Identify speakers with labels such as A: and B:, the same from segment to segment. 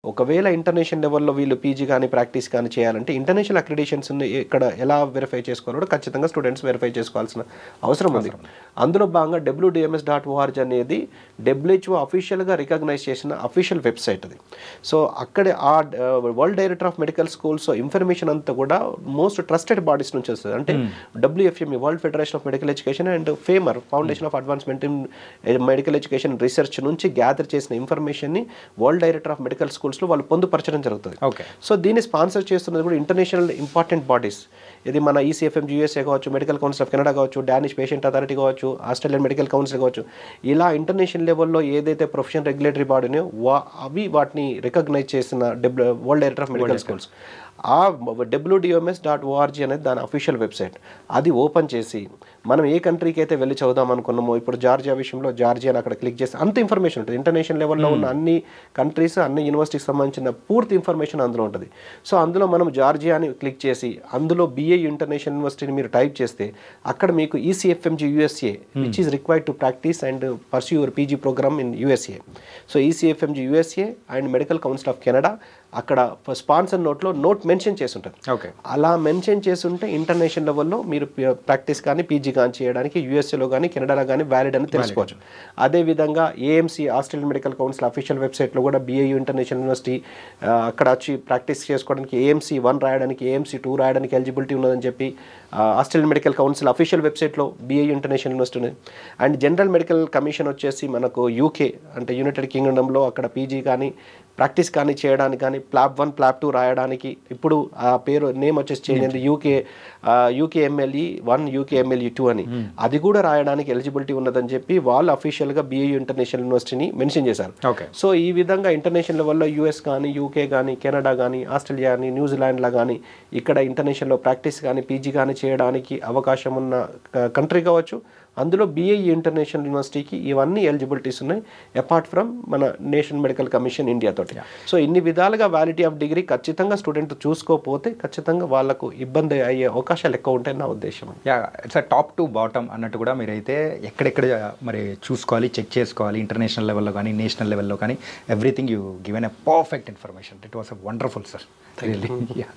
A: ఒకవేళ ఇంటర్నేషనల్ లెవెల్‌లో వీళ్ళు పీజీ గాని, ప్రాక్టీస్ గాని చేయాలంటే ఇంటర్నేషనల్ అక్రిడిటేషన్స్‌ని ఇక్కడ ఎలా వెరిఫై చేసుకోవాలో కూడా ఖచ్చితంగా స్టూడెంట్స్ వెరిఫై చేసుకోవాల్సిన అవసరం ఉంది. అందులో భాగంగా wdms.org అనేది WHO అఫీషియల్‌గా రికగ్నైజ్ చేసిన అఫీషియల్ వెబ్‌సైట్ అది. సో అక్కడ world director of medical schools information అంతా కూడా మోస్ట్ ట్రస్టెడ్ బాడీస్ నుంచి వస్తది. అంటే WFME world federation of medical education and famer foundation of advancement in medical education research నుంచి గ్యాదర్ చేసిన ఇన్ఫర్మేషన్‌ని వరల్డ్ డైరెక్టర్ ఆఫ్ మెడికల్ స్కూల్స్లో వాళ్ళు పొందుపరచడం జరుగుతుంది. సో దీన్ని స్పాన్సర్ చేస్తున్నది కూడా ఇంటర్నేషనల్ ఇంపార్టెంట్ బాడీస్. ఇది మన ECFMG USA కావచ్చు, మెడికల్ కౌన్సిల్ ఆఫ్ కెనడా కావచ్చు, డానిష్ పేషెంట్ అథారిటీ కావచ్చు, ఆస్ట్రేలియన్ మెడికల్ కౌన్సిల్ కావచ్చు. ఇలా ఇంటర్నేషనల్ లెవెల్లో ఏదైతే ప్రొఫెషనల్ రెగ్యులేటరీ బాడీనో అవి వాటిని రికగ్నైజ్ చేసిన world director of medical schools. ఆ wdms.org అనేది దాని అఫీషియల్ వెబ్సైట్. అది ఓపెన్ చేసి మనం ఏ కంట్రీకి అయితే వెళ్ళి చదువుదాం అనుకున్నామో, ఇప్పుడు జార్జియా విషయంలో జార్జియా అక్కడ క్లిక్ చేసి అంత ఇన్ఫర్మేషన్ ఉంటుంది. ఇంటర్నేషనల్ లెవెల్లో ఉన్న అన్ని కంట్రీస్, అన్ని యూనివర్సిటీకి సంబంధించిన పూర్తి ఇన్ఫర్మేషన్ అందులో ఉంటుంది. సో అందులో మనం జార్జియాని క్లిక్ చేసి అందులో BIU ఇంటర్నేషనల్ యూనివర్సిటీని మీరు టైప్ చేస్తే అక్కడ మీకు ECFMG USA which is required to practise and pursue your PG programme in USA. So ECFMG USA and medical council of Canada అక్కడ స్పాన్సర్ నోట్లో నోట్ మెన్షన్ చేసి ఉంటుంది. అలా మెన్షన్ చేసి ఉంటే ఇంటర్నేషనల్ లెవెల్లో మీరు ప్రాక్టీస్ కానీ పీజీ కానీ చేయడానికి USAలో కానీ కెనడాలో కానీ వ్యాలిడ్ అని తెలుసుకోవచ్చు. అదేవిధంగా AMC Australian medical council official వెబ్సైట్లో కూడా BIU ఇంటర్నేషనల్ యూనివర్సిటీ అక్కడ వచ్చి ప్రాక్టీస్ చేసుకోవడానికి AMC 1 రాయడానికి, AMC 2 రాయడానికి ఎలిజిబిలిటీ ఉన్నదని చెప్పి ఆస్ట్రేలియన్ మెడికల్ కౌన్సిల్ అఫీషియల్ వెబ్సైట్లో BIU ఇంటర్నేషనల్ యూనివర్సిటీ ఉంది. అండ్ జనరల్ మెడికల్ కమిషన్ వచ్చేసి మనకు UK అంటే యునైటెడ్ కింగ్డమ్లో అక్కడ పీజీ కానీ ప్రాక్టీస్ కానీ చేయడానికి కానీ ప్లాప్ 1 ప్లాప్ 2 రాయడానికి ఇప్పుడు ఆ పేరు నేమ్ వచ్చేసి చేంజ్ అయింది UKMLE 1 UKMLE 2 అని. అది కూడా రాయడానికి ఎలిజిబిలిటీ ఉన్నదని చెప్పి వాళ్ళు అఫీషియల్గా BIU ఇంటర్నేషనల్ యూనివర్సిటీని మెన్షన్ చేశారు. సో ఈ విధంగా ఇంటర్నేషనల్ లెవెల్లో US కానీ, UK కానీ, కెనడా కానీ, ఆస్ట్రేలియా కానీ, న్యూజిలాండ్లో కానీ ఇక్కడ ఇంటర్నేషనల్లో ప్రాక్టీస్ కానీ పీజీ కానీ చేయడానికి అవకాశం ఉన్న కంట్రీ కావచ్చు. అందులో BIU ఇంటర్నేషనల్ యూనివర్సిటీకి ఇవన్నీ ఎలిజిబిలిటీస్ ఉన్నాయి అపార్ట్ ఫ్రమ్ మన నేషనల్ మెడికల్ కమిషన్ ఇండియా తోటి. సో ఇన్ని విధాలుగా వ్యాలిడిటీ ఆఫ్ డిగ్రీ ఖచ్చితంగా స్టూడెంట్ చూసుకోకపోతే ఖచ్చితంగా వాళ్ళకు ఇబ్బంది అయ్యే అవకాశాలు ఎక్కువ ఉంటాయని నా ఉద్దేశం.
B: ఇట్స్ టాప్ టు బాటమ్ అన్నట్టు కూడా మీరైతే ఎక్కడెక్కడ మరి చూసుకోవాలి, చెక్ చేసుకోవాలి. ఇంటర్నేషనల్ లెవెల్లో కానీ, నేషనల్ లెవెల్లో కానీ everything you given a perfect information. It was a wonderful sir. Really, yeah.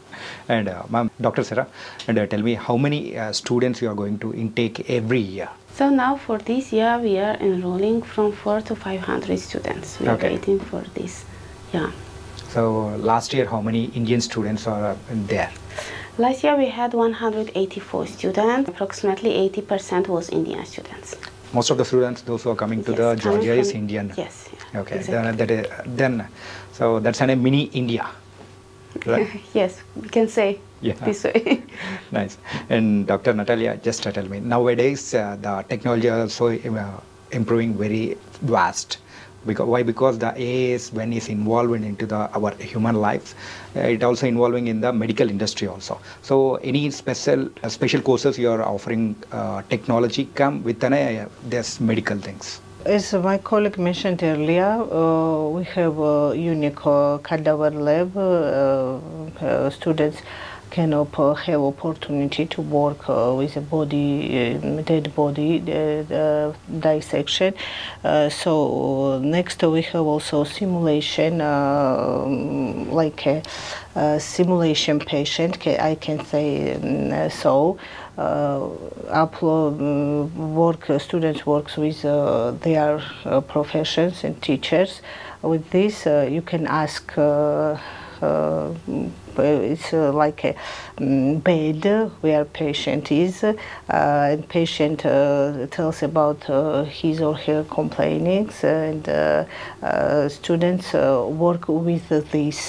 B: And ma'am, Dr. Sarah, and tell me how many students you are going to intake every year?
C: So now for this year we are enrolling from 400 to 500 students. We are waiting for this. Yeah.
B: So last year how many Indian students are there?
C: Last year we had 184 students. Approximately 80% was Indian students.
B: Most of the students, those who are coming to the Georgia, is Indian.
C: Yes.
B: Okay.
C: Exactly.
B: Then so that's a mini India. Right.
C: Yes, we can say this way.
B: Nice. And Dr. Natalia, just tell me, nowadays the technology is also improving very vast. Why? Because the AI is when it's involved into our human lives, it also involving in the medical industry also. So any special courses you are offering technology come with this medical things?
D: As my colleague mentioned earlier, we have a unique cadaver lab. Students can have opportunity to work with a body, dead body dissection. So next we have also simulation, like a simulation patient, I can say so. Students works with their professions and teachers. With this, you can ask. It's like a bed where patient is, and patient tells about his or her complainings, and students work with this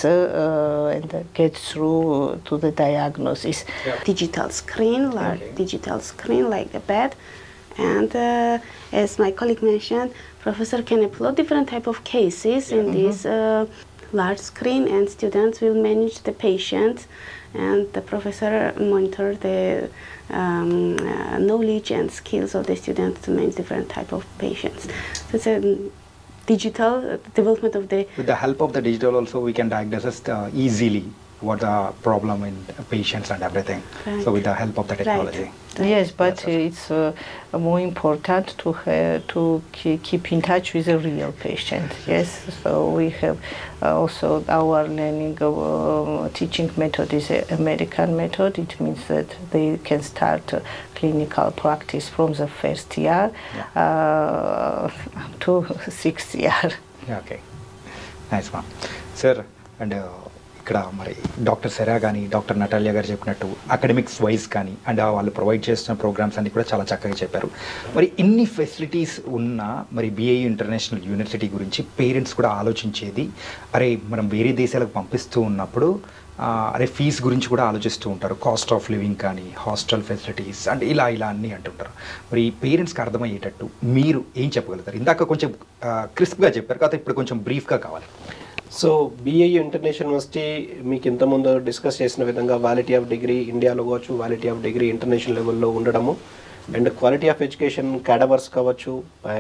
D: and get through to the diagnosis.
C: Digital screen, digital screen like a bed, and as my colleague mentioned, professor can upload different type of cases in this large screen, and students will manage the patient, and the professor monitor the knowledge and skills of the students to manage different type of patients. So it's a digital development of the...
B: With the help of the digital also we can diagnose easily what the problem in patients and everything. Right. So with the help of the technology.
C: Right. Right?
D: Yes, but it's more important to keep in touch with the real patient. Yes, so we have also our learning teaching method is a American method. It means that they can start clinical practice from the first year to 6th year.
B: Okay nice ma'am sir. And ఇక్కడ మరి doctor Cera కానీ doctor Natalia గారు చెప్పినట్టు academics wise కానీ and వాళ్ళు provide చేస్తున్న programmes అన్ని కూడా చాలా చక్కగా చెప్పారు. మరి ఇన్ని ఫెసిలిటీస్ ఉన్న మరి బిఐయు ఇంటర్నేషనల్ యూనివర్సిటీ గురించి పేరెంట్స్ కూడా ఆలోచించేది, అరే మనం వేరే దేశాలకు పంపిస్తూ ఉన్నప్పుడు అరే ఫీజు గురించి కూడా ఆలోచిస్తూ ఉంటారు, కాస్ట్ ఆఫ్ లివింగ్ కానీ హాస్టల్ ఫెసిలిటీస్ అంటే ఇలా అన్నీ అంటుంటారు. మరి పేరెంట్స్కి అర్థమయ్యేటట్టు మీరు ఏం చెప్పగలుగుతారు? ఇందాక కొంచెం క్రిస్ప్గా చెప్పారు కదా, ఇప్పుడు కొంచెం బ్రీఫ్గా కావాలి.
A: సో బిఐయు ఇంటర్నేషనల్ యూనివర్సిటీ మీకు ఇంతకుముందు డిస్కస్ చేసిన విధంగా వాలిటీ ఆఫ్ డిగ్రీ ఇండియాలో కావచ్చు, వాలిటీ ఆఫ్ డిగ్రీ ఇంటర్నేషనల్ లెవెల్లో ఉండడము, అండ్ క్వాలిటీ ఆఫ్ ఎడ్యుకేషన్ క్యాడవర్స్ కావచ్చు,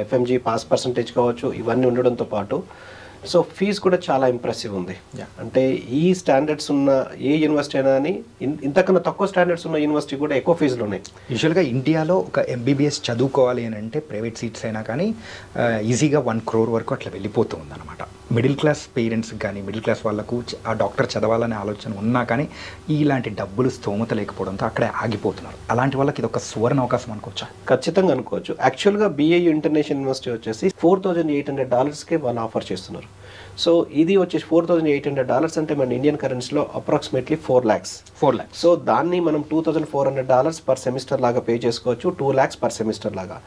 A: ఎఫ్ఎంజీ పాస్ పర్సంటేజ్ కావచ్చు, ఇవన్నీ ఉండడంతో పాటు సో ఫీజు కూడా చాలా ఇంప్రెసివ్ ఉంది. అంటే ఈ స్టాండర్డ్స్ ఉన్న ఏ యూనివర్సిటీ అయినా అని ఇంతకన్నా తక్కువ స్టాండర్డ్స్ ఉన్న యూనివర్సిటీ కూడా ఎక్కువ ఫీజులు ఉన్నాయి.
B: యూజువల్గా ఇండియాలో ఒక ఎంబీబీఎస్ చదువుకోవాలి అని అంటే ప్రైవేట్ సీట్స్ అయినా కానీ ఈజీగా 1 crore వరకు అట్లా వెళ్ళిపోతూ ఉందన్నమాట. మిడిల్ క్లాస్ పేరెంట్స్కి కానీ మిడిల్ క్లాస్ వాళ్ళకు ఆ డాక్టర్ చదవాలనే ఆలోచన ఉన్నా కానీ ఇలాంటి డబ్బులు స్తోమత లేకపోవడంతో అక్కడే ఆగిపోతున్నారు. అలాంటి వాళ్ళకి ఇది ఒక సువర్ణ అవకాశం అనుకోవచ్చా?
A: ఖచ్చితంగా అనుకోవచ్చు. యాక్చువల్గా బిఐయు ఇంటర్నేషనల్ యూనివర్సిటీ వచ్చేసి $4,800కే వాళ్ళు ఆఫర్ చేస్తున్నారు. సో ఇది వచ్చేసి $4,800 అంటే మన ఇండియన్ కరెన్సీలో అప్రాక్సిమేట్లీ 4 lakhs. సో దాన్ని మనం $2,400 పర్ సెమిస్టర్ లాగా పే చేసుకోవచ్చు, 2 lakhs పర్ సెమిస్టర్ లాగా.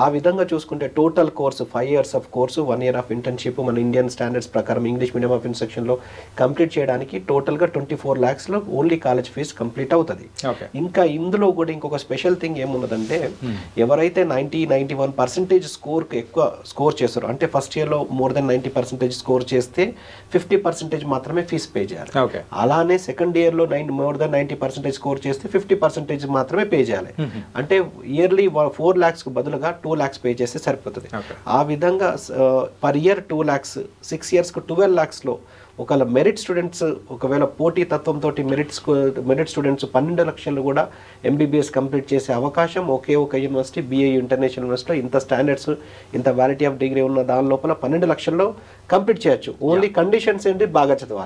A: ఆ విధంగా చూసుకుంటే total course 5 years of course, 1 year of internship మన ఇండియన్ స్టాండర్డ్స్ ప్రకారం ఇంగ్లీష్ మీడియం ఆఫ్ ఇన్స్ట్రక్షన్లో కంప్లీట్ చేయడానికి టోటల్గా 24 lakhsలో ఓన్లీ కాలేజ్ ఫీజు కంప్లీట్ అవుతుంది. ఇంకా ఇందులో కూడా ఇంకొక స్పెషల్ థింగ్ ఏమున్నదంటే ఎవరైతే 90-91% స్కోర్కి ఎక్కువ స్కోర్ చేస్తారో, అంటే ఫస్ట్ ఇయర్లో మోర్ దెన్ 90% స్కోర్ చేస్తే 50% మాత్రమే ఫీజు పే చేయాలి. అలానే సెకండ్ ఇయర్లో మోర్ దెన్ 90% స్కోర్ చేస్తే 50% మాత్రమే పే చేయాలి. అంటే ఇయర్లీ 4 lakhsకు బదులుగా 2 lakhs పే చేస్తే సరిపోతుంది. ఆ విధంగా పర్ ఇయర్ 2 lakhs, 6 yearsకు 12 lakhsలో ఒకవేళ మెరిట్ స్టూడెంట్స్ ఒకవేళ పోటీ తత్వంతో మెరిట్ స్టూడెంట్స్ 12 లక్షలు కూడా ఎంబీబీఎస్ కంప్లీట్ చేసే అవకాశం ఒకే ఒక యూనివర్సిటీ బిఐయు ఇంటర్నేషనల్ యూనివర్సిటీలో ఇంత స్టాండర్డ్స్ ఇంత వాలిటీ ఆఫ్ డిగ్రీ ఉన్న దాని లోపల 12 లక్షల్లో కంప్లీట్ చేయొచ్చు. ఓన్లీ కండిషన్స్ ఏంటి, బాగా చదవాలి.